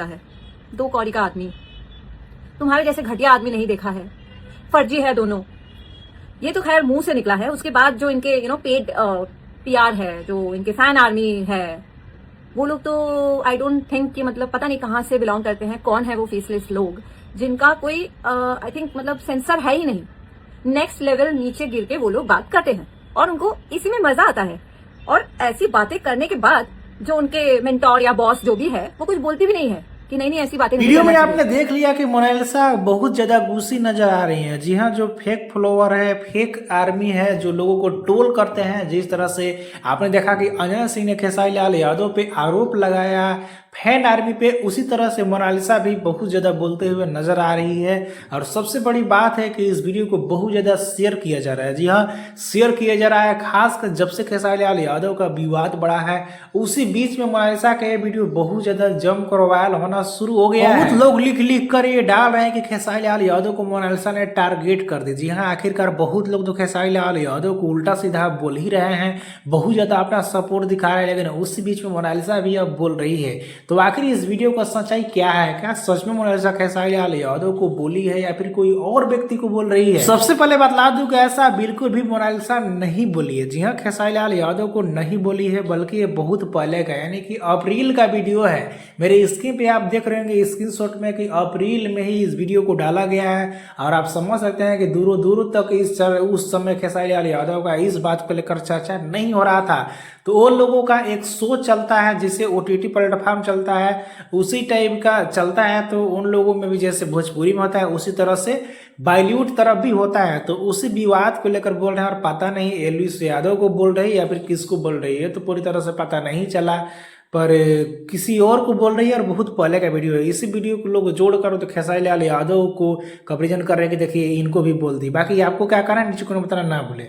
है, दो कौड़ी का आदमी, तुम्हारे जैसे घटिया आदमी नहीं देखा है, फर्जी है दोनों। ये तो खैर मुंह से निकला है, उसके बाद जो इनके पेड पीआर है, जो इनके फैन आर्मी है, वो लोग तो आई डोंट थिंक कि मतलब पता नहीं कहाँ से बिलोंग करते हैं, कौन है वो फेसलेस लोग जिनका कोई आई थिंक मतलब सेंसर है ही नहीं। नेक्स्ट लेवल नीचे गिर के वो लोग बात करते हैं और उनको इसी में मजा आता है। और ऐसी बातें करने के बाद जो उनके मेंटोर या बॉस जो भी है वो कुछ बोलती भी नहीं है कि नहीं ऐसी बातें नहीं वीडियो में करना आपने देख लिया कि मोनालिसा बहुत ज्यादा गुस्सी नजर आ रही है। जी हाँ, जो फेक फॉलोवर है, फेक आर्मी है, जो लोगों को ट्रोल करते हैं, जिस तरह से आपने देखा कि अंजना सिंह ने खेसारी लाल यादव पे आरोप लगाया फैन आर्मी पे, उसी तरह से मोनालिसा भी बहुत ज्यादा बोलते हुए नजर आ रही है। और सबसे बड़ी बात है कि इस वीडियो को बहुत ज्यादा शेयर किया जा रहा है। जी हाँ, शेयर किया जा रहा है, खासकर जब से खेसारी लाल यादव का विवाद बढ़ा है, उसी बीच में मोनालिसा का ये वीडियो बहुत ज्यादा जमकर वायरल होना शुरू हो गया है। बहुत लोग लिख लिख कर ये डाल रहे हैं कि खेसारी लाल यादव को मोनालिसा ने टारगेट कर दी। जी हाँ, आखिरकार बहुत लोग तो खेसारी लाल यादव को उल्टा सीधा बोल ही रहे हैं, बहुत ज्यादा अपना सपोर्ट दिखा रहे हैं, लेकिन उसी बीच में मोनालिसा भी अब बोल रही है। तो आखिर इस वीडियो का सच्चाई क्या है? क्या सच में मोनालिसा खेसारी लाल यादव को बोली है या फिर कोई और व्यक्ति को बोल रही है? सबसे पहले बतला दूं कि ऐसा बिल्कुल भी मोनालिसा नहीं बोली है। जी हाँ, खेसारी लाल यादव को नहीं बोली है, बल्कि ये बहुत पहले का यानी कि अप्रैल का वीडियो है। मेरे स्क्रीन पे आप देख रहे होंगे स्क्रीनशॉट में कि अप्रैल में ही इस वीडियो को डाला गया है। और आप समझ सकते हैं कि दूरों दूरों तक उस समय खेसारी लाल यादव का इस बात को लेकर चर्चा नहीं हो रहा था। तो वो लोगों का एक शो चलता है जिसे ओटीटी प्लेटफॉर्म चलता है, उसी टाइप का चलता है। तो उन लोगों में भी जैसे भोजपुरी में होता है, उसी तरह से बॉलीवुड तरफ भी होता है। तो उसी विवाद को लेकर बोल रहे हैं और पता नहीं एलवीस यादव को बोल रही है या फिर किसको बोल रही है, तो पूरी तरह से पता नहीं चला, पर किसी और को बोल रही है। और बहुत पहले का वीडियो है, इसी वीडियो को लोग जोड़ कर तो खेसारी लाल यादव को कंपेरिजन कर रहे हैं कि देखिए इनको भी बोल दी। बाकी आपको क्या करना है नीचे कमेंट में बताना ना भूले।